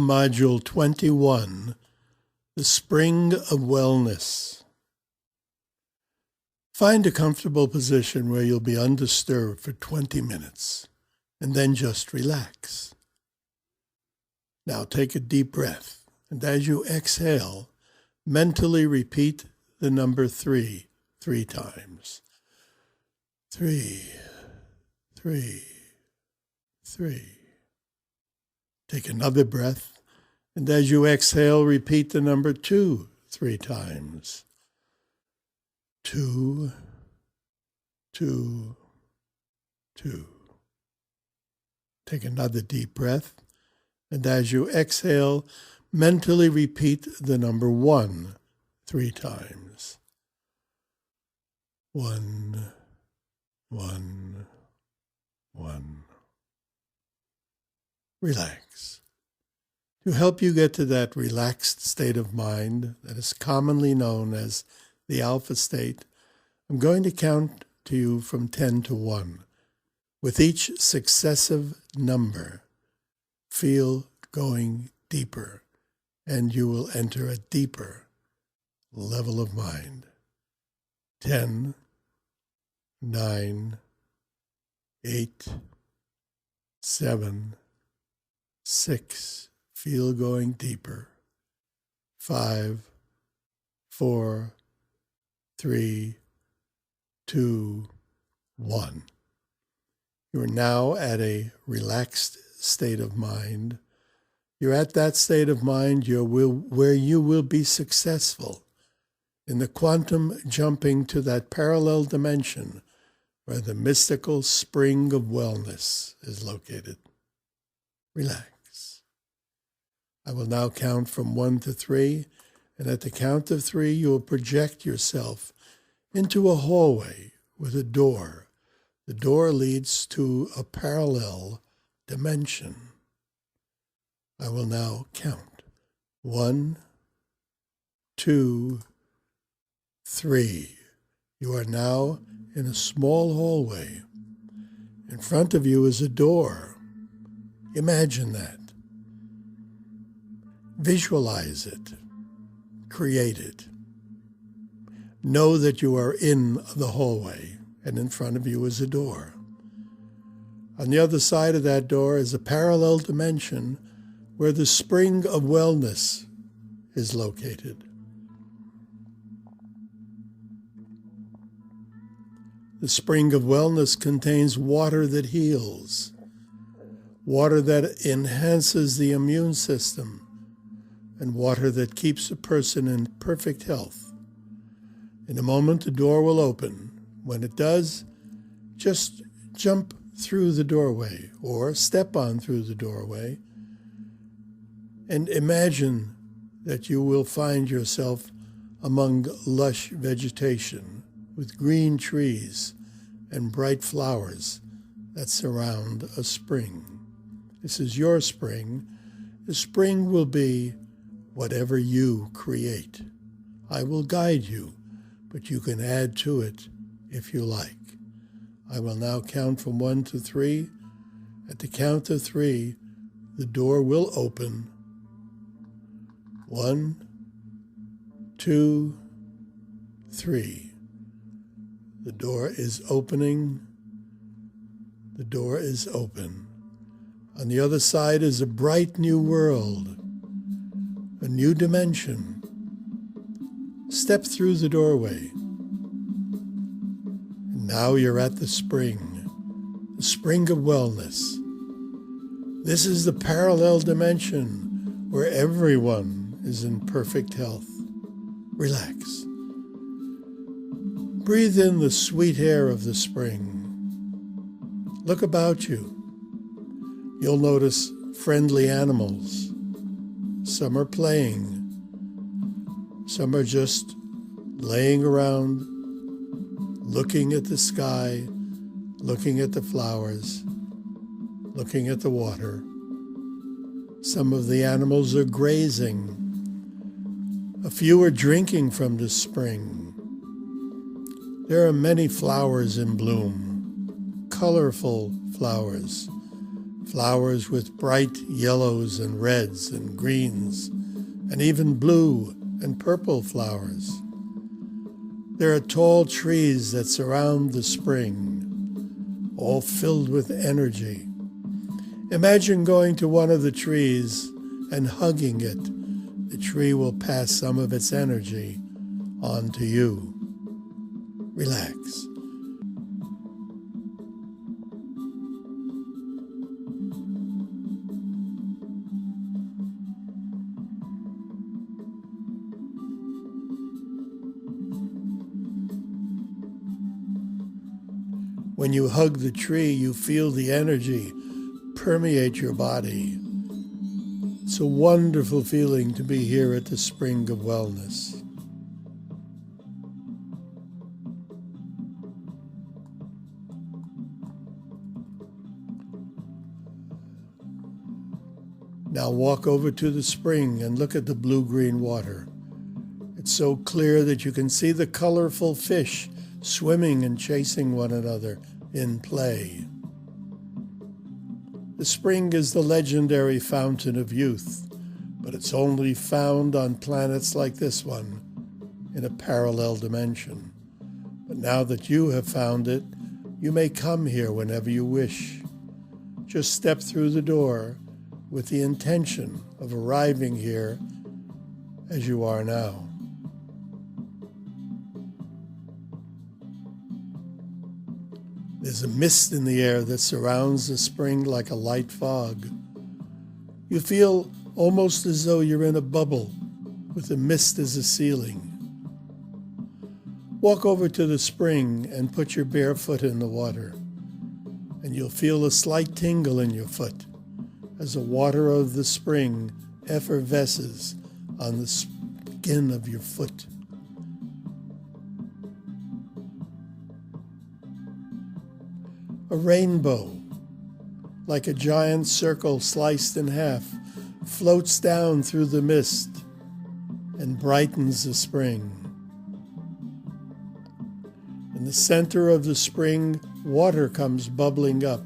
Module 21, The Spring of Wellness. Find a comfortable position where you'll be undisturbed for 20 minutes, and then just relax. Now take a deep breath, and as you exhale, mentally repeat the number 3 times. 3, 3, 3. Take another breath, and as you exhale, repeat the number 2 3 times. 2, 2, 2. Take another deep breath, and as you exhale, mentally repeat the number 1 3 times. 1, 1, 1. Relax. To help you get to that relaxed state of mind that is commonly known as the alpha state, I'm going to count to you from 10 to 1. With each successive number, feel going deeper, and you will enter a deeper level of mind. 10, 9, 8, 7, 6, feel going deeper. 5, 4, 3, 2, 1. You are now at a relaxed state of mind. You're at that state of mind where you will be successful in the quantum jumping to that parallel dimension where the mystical spring of wellness is located. Relax. I will now count from 1 to 3, and at the count of 3, you will project yourself into a hallway with a door. The door leads to a parallel dimension. I will now count. 1, 2, 3. You are now in a small hallway. In front of you is a door. Imagine that. Visualize it. Create it. Know that you are in the hallway, and in front of you is a door. On the other side of that door is a parallel dimension where the spring of wellness is located. The spring of wellness contains water that heals, water that enhances the immune system, and water that keeps a person in perfect health. In a moment, the door will open. When it does, just jump through the doorway or step on through the doorway and imagine that you will find yourself among lush vegetation with green trees and bright flowers that surround a spring. This is your spring. The spring will be whatever you create. I will guide you, but you can add to it if you like. I will now count from 1 to 3. At the count of 3, the door will open. 1, 2, 3. The door is opening. The door is open. On the other side is a bright new world, a new dimension. Step through the doorway. And now you're at the spring of wellness. This is the parallel dimension where everyone is in perfect health. Relax. Breathe in the sweet air of the spring. Look about you. You'll notice friendly animals. Some are playing. Some are just laying around, looking at the sky, looking at the flowers, looking at the water. Some of the animals are grazing. A few are drinking from the spring. There are many flowers in bloom, colorful flowers, flowers with bright yellows and reds and greens, and even blue and purple flowers. There are tall trees that surround the spring, all filled with energy. Imagine going to one of the trees and hugging it. The tree will pass some of its energy on to you. Relax. When you hug the tree, you feel the energy permeate your body. It's a wonderful feeling to be here at the Spring of Wellness. Now walk over to the spring and look at the blue-green water. It's so clear that you can see the colorful fish swimming and chasing one another in play. The spring is the legendary fountain of youth, but it's only found on planets like this one, in a parallel dimension. But now that you have found it, you may come here whenever you wish. Just step through the door with the intention of arriving here as you are now. There's a mist in the air that surrounds the spring like a light fog. You feel almost as though you're in a bubble with the mist as a ceiling. Walk over to the spring and put your bare foot in the water, and you'll feel a slight tingle in your foot as the water of the spring effervesces on the skin of your foot. A rainbow, like a giant circle sliced in half, floats down through the mist and brightens the spring. In the center of the spring, water comes bubbling up.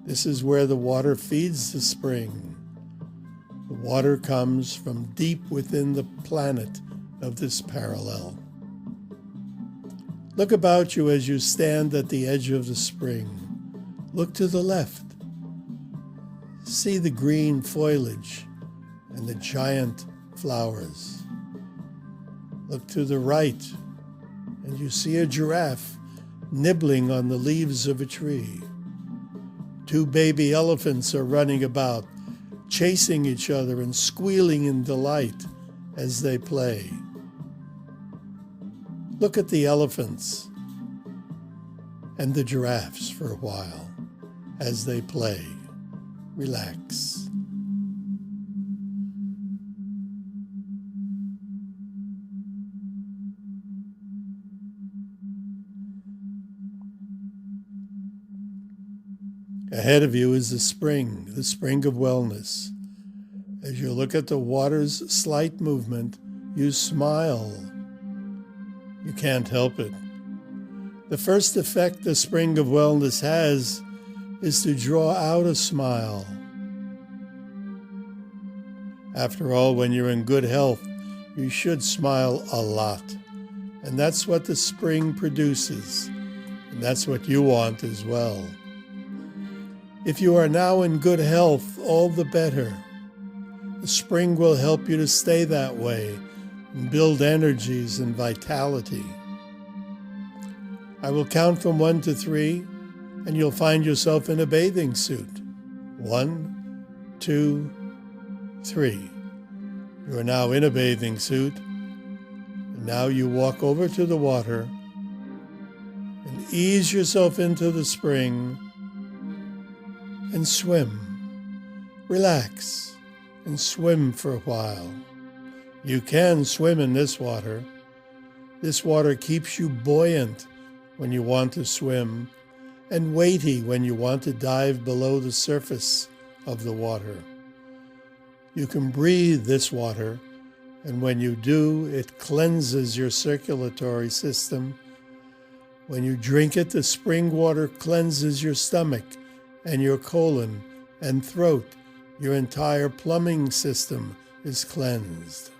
This is where the water feeds the spring. The water comes from deep within the planet of this parallel. Look about you as you stand at the edge of the spring. Look to the left. See the green foliage and the giant flowers. Look to the right, and you see a giraffe nibbling on the leaves of a tree. Two baby elephants are running about, chasing each other and squealing in delight as they play. Look at the elephants and the giraffes for a while as they play. Relax. Ahead of you is the spring of wellness. As you look at the water's slight movement, you smile. You can't help it. The first effect the spring of wellness has is to draw out a smile. After all, when you're in good health, you should smile a lot. And that's what the spring produces. And that's what you want as well. If you are now in good health, all the better. The spring will help you to stay that way and build energies and vitality. I will count from 1 to 3, and you'll find yourself in a bathing suit. 1, 2, 3. You are now in a bathing suit, and now you walk over to the water and ease yourself into the spring and swim. Relax and swim for a while. You can swim in this water. This water keeps you buoyant when you want to swim and weighty when you want to dive below the surface of the water. You can breathe this water, and when you do, it cleanses your circulatory system. When you drink it, the spring water cleanses your stomach and your colon and throat. Your entire plumbing system is cleansed.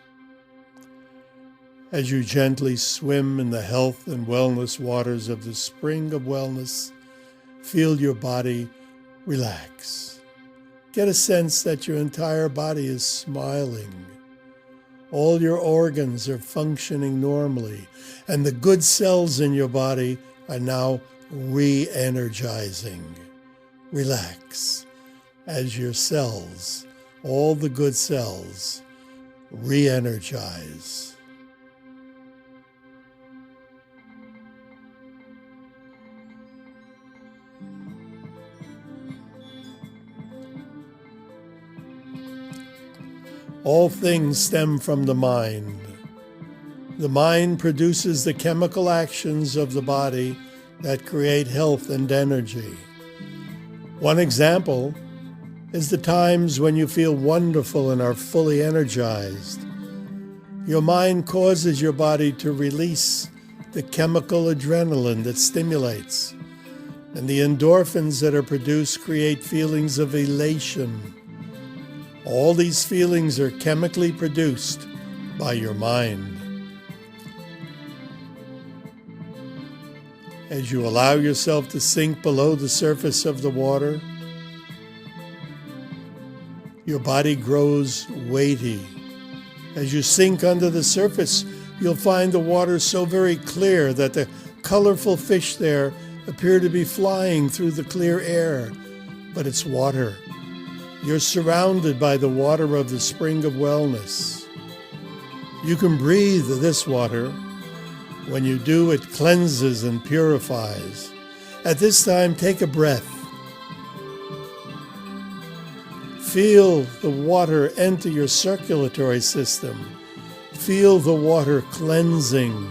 As you gently swim in the health and wellness waters of the spring of wellness, feel your body relax. Get a sense that your entire body is smiling. All your organs are functioning normally, and the good cells in your body are now re-energizing. Relax as your cells, all the good cells, re-energize. All things stem from the mind. The mind produces the chemical actions of the body that create health and energy. One example is the times when you feel wonderful and are fully energized. Your mind causes your body to release the chemical adrenaline that stimulates, and the endorphins that are produced create feelings of elation. All these feelings are chemically produced by your mind. As you allow yourself to sink below the surface of the water, your body grows weighty. As you sink under the surface, you'll find the water so very clear that the colorful fish there appear to be flying through the clear air, but it's water. You're surrounded by the water of the spring of wellness. You can breathe this water. When you do, it cleanses and purifies. At this time, take a breath. Feel the water enter your circulatory system. Feel the water cleansing.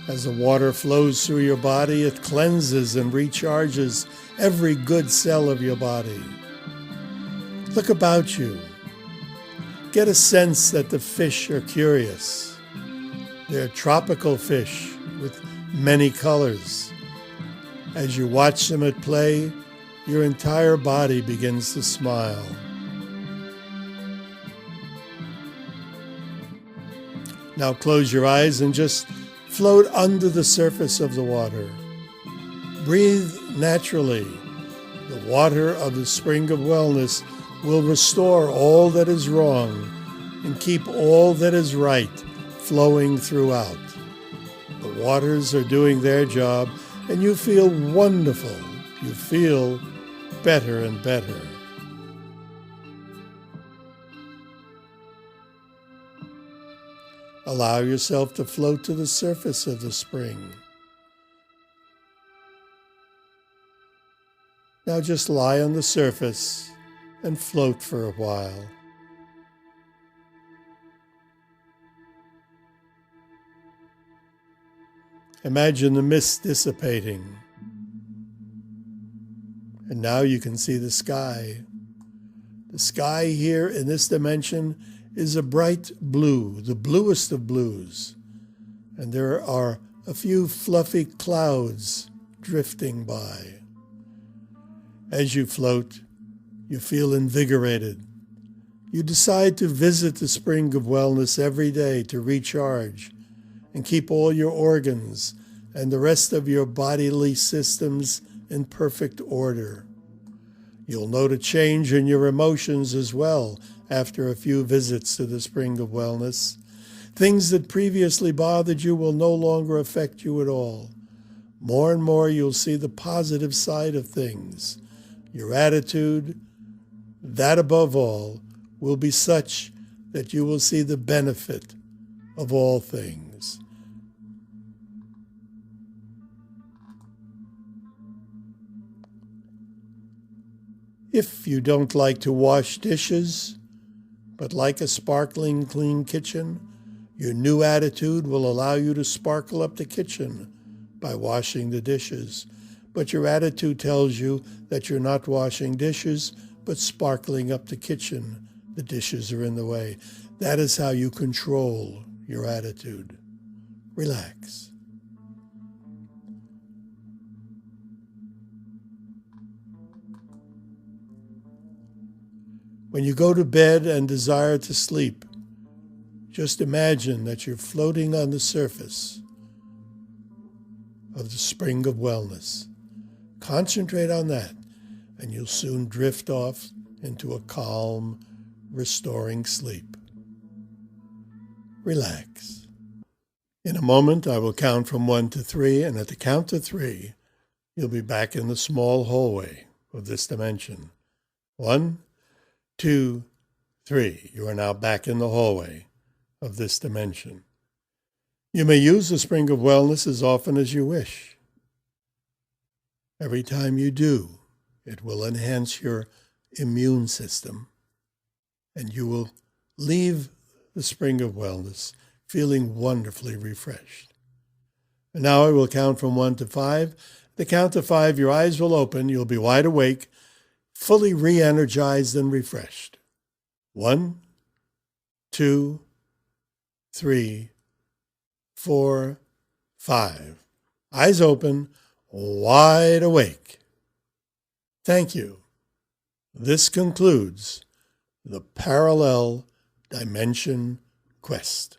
As the water flows through your body, it cleanses and recharges every good cell of your body. Look about you. Get a sense that the fish are curious. They're tropical fish with many colors. As you watch them at play, your entire body begins to smile. Now close your eyes and just float under the surface of the water. Breathe naturally. The water of the spring of wellness will restore all that is wrong and keep all that is right flowing throughout. The waters are doing their job, and you feel wonderful. You feel better and better. Allow yourself to float to the surface of the spring. Now just lie on the surface and float for a while. Imagine the mist dissipating. And now you can see the sky. The sky here in this dimension is a bright blue, the bluest of blues. And there are a few fluffy clouds drifting by. As you float, you feel invigorated. You decide to visit the spring of wellness every day to recharge and keep all your organs and the rest of your bodily systems in perfect order. You'll note a change in your emotions as well after a few visits to the spring of wellness. Things that previously bothered you will no longer affect you at all. More and more you'll see the positive side of things. Your attitude, that above all, will be such that you will see the benefit of all things. If you don't like to wash dishes, but like a sparkling clean kitchen, your new attitude will allow you to sparkle up the kitchen by washing the dishes. But your attitude tells you that you're not washing dishes, but sparkling up the kitchen. The dishes are in the way. That is how you control your attitude. Relax. When you go to bed and desire to sleep, just imagine that you're floating on the surface of the spring of wellness. Concentrate on that, and you'll soon drift off into a calm, restoring sleep. Relax. In a moment, I will count from 1 to 3, and at the count of 3, you'll be back in the small hallway of this dimension. 1, 2, 3. You are now back in the hallway of this dimension. You may use the Spring of Wellness as often as you wish. Every time you do, it will enhance your immune system, and you will leave the Spring of Wellness feeling wonderfully refreshed. And now I will count from 1 to 5. At the count of 5, your eyes will open. You'll be wide awake, fully re-energized and refreshed. 1, 2, 3, 4, 5. Eyes open, wide awake. Thank you. This concludes the Parallel Dimension Quest.